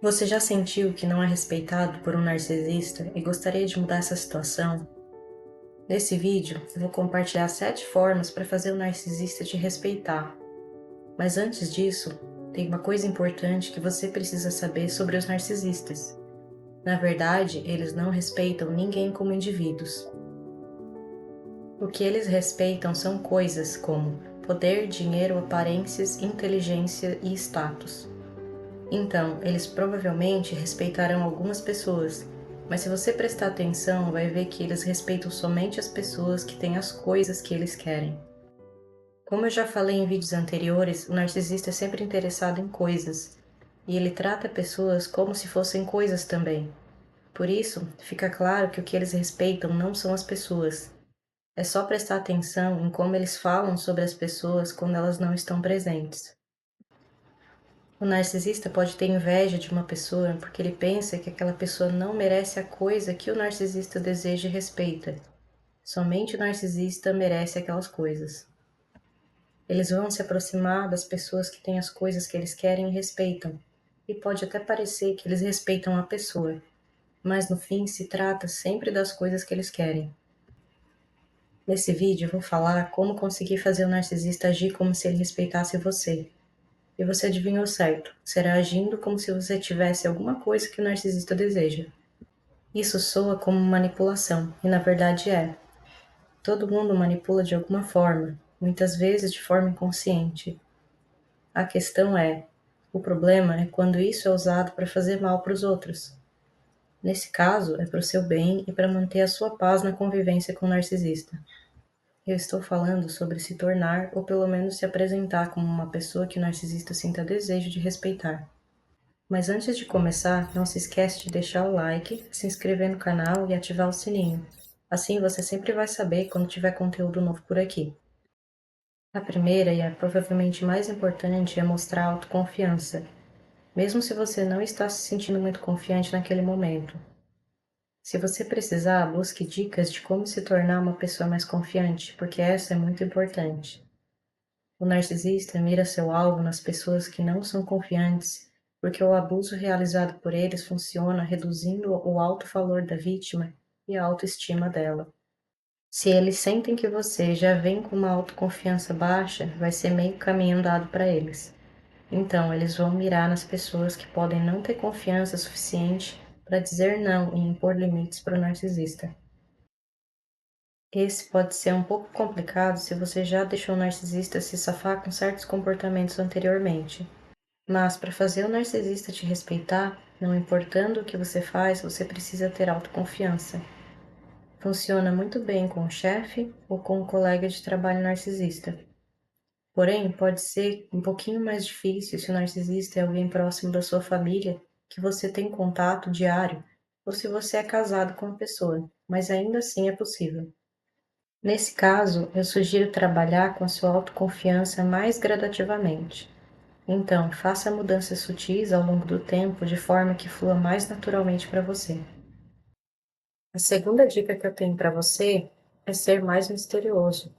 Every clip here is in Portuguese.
Você já sentiu que não é respeitado por um narcisista e gostaria de mudar essa situação? Nesse vídeo, eu vou compartilhar 7 formas para fazer o narcisista te respeitar. Mas antes disso, tem uma coisa importante que você precisa saber sobre os narcisistas. Na verdade, eles não respeitam ninguém como indivíduos. O que eles respeitam são coisas como poder, dinheiro, aparências, inteligência e status. Então, eles provavelmente respeitarão algumas pessoas, mas se você prestar atenção, vai ver que eles respeitam somente as pessoas que têm as coisas que eles querem. Como eu já falei em vídeos anteriores, o narcisista é sempre interessado em coisas, e ele trata pessoas como se fossem coisas também. Por isso, fica claro que o que eles respeitam não são as pessoas. É só prestar atenção em como eles falam sobre as pessoas quando elas não estão presentes. O narcisista pode ter inveja de uma pessoa porque ele pensa que aquela pessoa não merece a coisa que o narcisista deseja e respeita. Somente o narcisista merece aquelas coisas. Eles vão se aproximar das pessoas que têm as coisas que eles querem e respeitam. E pode até parecer que eles respeitam a pessoa, mas no fim se trata sempre das coisas que eles querem. Nesse vídeo eu vou falar como conseguir fazer o narcisista agir como se ele respeitasse você. E você adivinhou certo, será agindo como se você tivesse alguma coisa que o narcisista deseja. Isso soa como manipulação, e na verdade é. Todo mundo manipula de alguma forma, muitas vezes de forma inconsciente. A questão é, o problema é quando isso é usado para fazer mal para os outros. Nesse caso, é para o seu bem e para manter a sua paz na convivência com o narcisista. Eu estou falando sobre se tornar, ou pelo menos se apresentar como uma pessoa que o narcisista sinta desejo de respeitar. Mas antes de começar, não se esquece de deixar o like, se inscrever no canal e ativar o sininho. Assim você sempre vai saber quando tiver conteúdo novo por aqui. A primeira e a provavelmente mais importante é mostrar autoconfiança, mesmo se você não está se sentindo muito confiante naquele momento. Se você precisar, busque dicas de como se tornar uma pessoa mais confiante, porque essa é muito importante. O narcisista mira seu alvo nas pessoas que não são confiantes, porque o abuso realizado por eles funciona reduzindo o alto valor da vítima e a autoestima dela. Se eles sentem que você já vem com uma autoconfiança baixa, vai ser meio caminho andado para eles. Então, eles vão mirar nas pessoas que podem não ter confiança suficiente para dizer não e impor limites para o narcisista. Esse pode ser um pouco complicado se você já deixou o narcisista se safar com certos comportamentos anteriormente. Mas para fazer o narcisista te respeitar, não importando o que você faz, você precisa ter autoconfiança. Funciona muito bem com o chefe ou com um colega de trabalho narcisista. Porém, pode ser um pouquinho mais difícil se o narcisista é alguém próximo da sua família, que você tem contato diário, ou se você é casado com a pessoa, mas ainda assim é possível. Nesse caso, eu sugiro trabalhar com a sua autoconfiança mais gradativamente. Então, faça mudanças sutis ao longo do tempo de forma que flua mais naturalmente para você. A segunda dica que eu tenho para você é ser mais misterioso.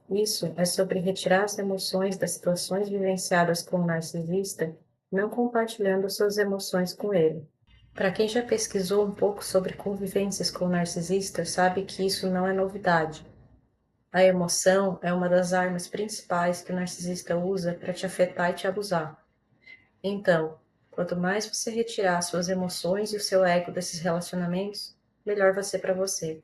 Isso é sobre retirar as emoções das situações vivenciadas com o narcisista, não compartilhando suas emoções com ele. Para quem já pesquisou um pouco sobre convivências com o narcisista, sabe que isso não é novidade. A emoção é uma das armas principais que o narcisista usa para te afetar e te abusar. Então, quanto mais você retirar suas emoções e o seu ego desses relacionamentos, melhor vai ser para você.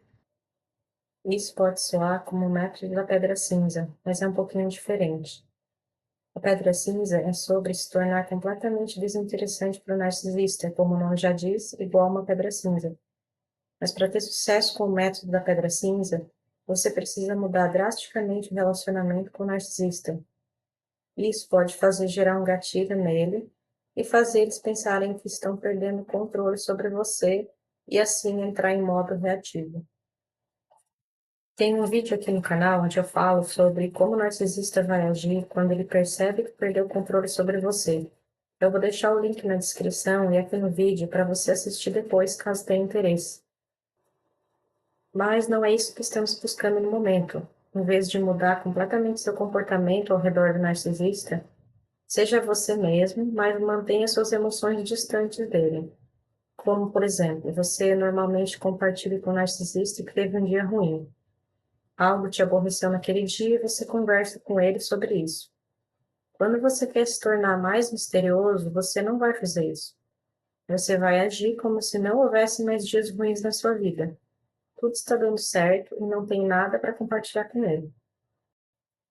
Isso pode soar como o método da pedra cinza, mas é um pouquinho diferente. A pedra cinza é sobre se tornar completamente desinteressante para o narcisista, como o nome já diz, igual uma pedra cinza. Mas para ter sucesso com o método da pedra cinza, você precisa mudar drasticamente o relacionamento com o narcisista. Isso pode fazer gerar um gatilho nele e fazer eles pensarem que estão perdendo o controle sobre você e assim entrar em modo reativo. Tem um vídeo aqui no canal onde eu falo sobre como o narcisista vai agir quando ele percebe que perdeu o controle sobre você. Eu vou deixar o link na descrição e aqui no vídeo para você assistir depois, caso tenha interesse. Mas não é isso que estamos buscando no momento. Em vez de mudar completamente seu comportamento ao redor do narcisista, Seja você mesmo, mas mantenha suas emoções distantes dele. Como, por exemplo, você normalmente compartilha com o narcisista que teve um dia ruim. Algo te aborreceu naquele dia e você conversa com ele sobre isso. Quando você quer se tornar mais misterioso, você não vai fazer isso. Você vai agir como se não houvesse mais dias ruins na sua vida. Tudo está dando certo e não tem nada para compartilhar com ele.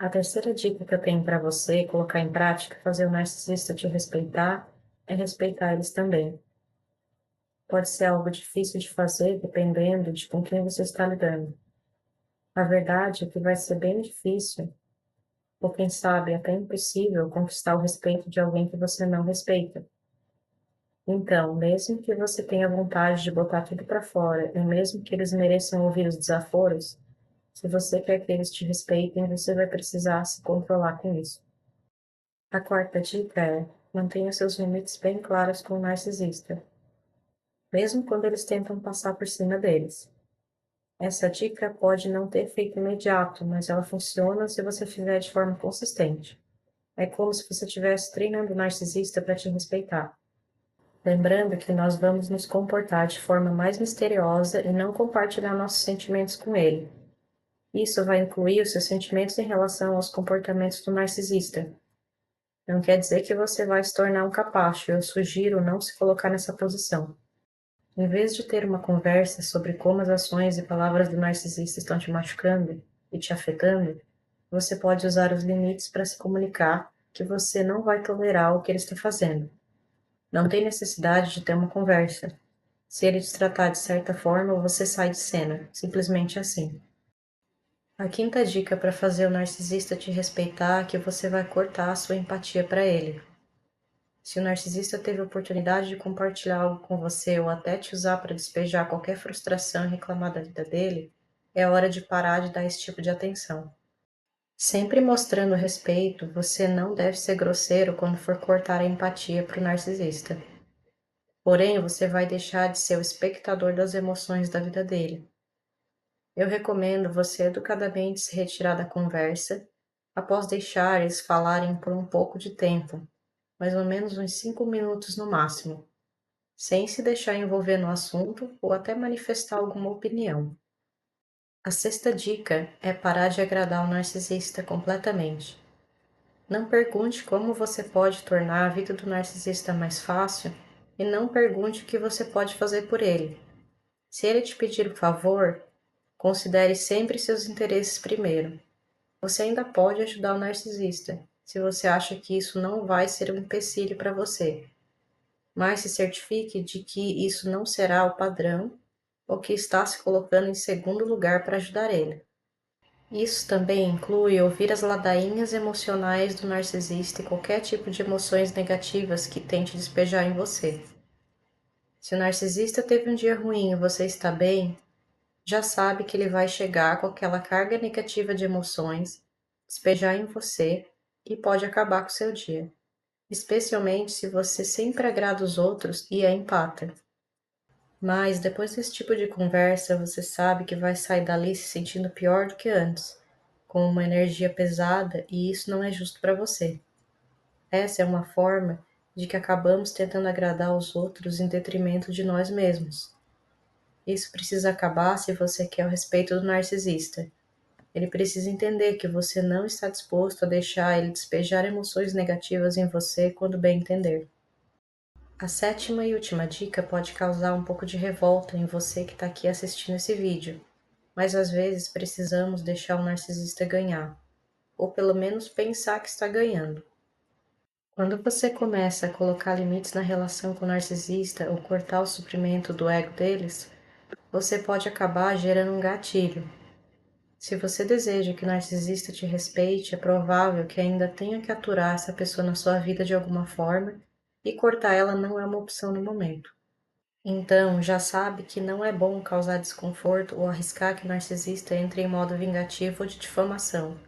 A terceira dica que eu tenho para você colocar em prática, fazer o narcisista te respeitar, é respeitar eles também. Pode ser algo difícil de fazer dependendo de com quem você está lidando. A verdade é que vai ser bem difícil, ou quem sabe até impossível, conquistar o respeito de alguém que você não respeita. Então, mesmo que você tenha vontade de botar tudo para fora, e mesmo que eles mereçam ouvir os desaforos, se você quer que eles te respeitem, você vai precisar se controlar com isso. A quarta dica é: mantenha seus limites bem claros com o narcisista, mesmo quando eles tentam passar por cima deles. Essa dica pode não ter efeito imediato, mas ela funciona se você fizer de forma consistente. É como se você estivesse treinando o narcisista para te respeitar. Lembrando que nós vamos nos comportar de forma mais misteriosa e não compartilhar nossos sentimentos com ele. Isso vai incluir os seus sentimentos em relação aos comportamentos do narcisista. Não quer dizer que você vai se tornar um capacho. Eu sugiro não se colocar nessa posição. Em vez de ter uma conversa sobre como as ações e palavras do narcisista estão te machucando e te afetando, você pode usar os limites para se comunicar que você não vai tolerar o que ele está fazendo. Não tem necessidade de ter uma conversa. Se ele te tratar de certa forma, você sai de cena, simplesmente assim. A quinta dica para fazer o narcisista te respeitar é que você vai cortar a sua empatia para ele. Se o narcisista teve a oportunidade de compartilhar algo com você ou até te usar para despejar qualquer frustração e reclamar da vida dele, é hora de parar de dar esse tipo de atenção. Sempre mostrando respeito, você não deve ser grosseiro quando for cortar a empatia para o narcisista. Porém, você vai deixar de ser o espectador das emoções da vida dele. Eu recomendo você educadamente se retirar da conversa após deixar eles falarem por um pouco de tempo, mais ou menos uns 5 minutos no máximo, sem se deixar envolver no assunto ou até manifestar alguma opinião. A sexta dica é parar de agradar o narcisista completamente. Não pergunte como você pode tornar a vida do narcisista mais fácil e não pergunte o que você pode fazer por ele. Se ele te pedir um favor, considere sempre seus interesses primeiro. Você ainda pode ajudar o narcisista, se você acha que isso não vai ser um empecilho para você, mas se certifique de que isso não será o padrão ou que está se colocando em segundo lugar para ajudar ele. Isso também inclui ouvir as ladainhas emocionais do narcisista e qualquer tipo de emoções negativas que tente despejar em você. Se o narcisista teve um dia ruim e você está bem, já sabe que ele vai chegar com aquela carga negativa de emoções, despejar em você e pode acabar com o seu dia, especialmente se você sempre agrada os outros e é empata. Mas depois desse tipo de conversa, você sabe que vai sair dali se sentindo pior do que antes, com uma energia pesada, e isso não é justo para você. Essa é uma forma de que acabamos tentando agradar os outros em detrimento de nós mesmos. Isso precisa acabar se você quer o respeito do narcisista. Ele precisa entender que você não está disposto a deixar ele despejar emoções negativas em você quando bem entender. A sétima e última dica pode causar um pouco de revolta em você que está aqui assistindo esse vídeo, mas às vezes precisamos deixar o narcisista ganhar, ou pelo menos pensar que está ganhando. Quando você começa a colocar limites na relação com o narcisista ou cortar o suprimento do ego deles, você pode acabar gerando um gatilho. Se você deseja que o narcisista te respeite, é provável que ainda tenha que aturar essa pessoa na sua vida de alguma forma, e cortar ela não é uma opção no momento. Então, já sabe que não é bom causar desconforto ou arriscar que o narcisista entre em modo vingativo ou de difamação.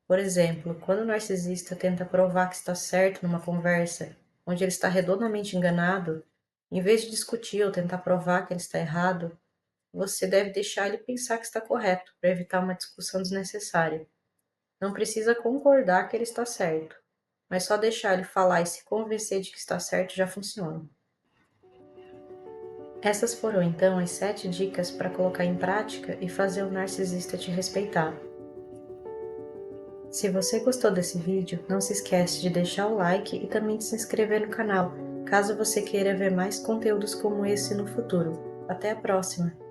Por exemplo, quando o narcisista tenta provar que está certo numa conversa onde ele está redondamente enganado, em vez de discutir ou tentar provar que ele está errado, você deve deixar ele pensar que está correto, para evitar uma discussão desnecessária. Não precisa concordar que ele está certo. mas só deixar ele falar e se convencer de que está certo já funciona. Essas foram então as 7 dicas para colocar em prática e fazer o narcisista te respeitar. Se você gostou desse vídeo, não se esquece de deixar o like e também de se inscrever no canal, caso você queira ver mais conteúdos como esse no futuro. Até a próxima!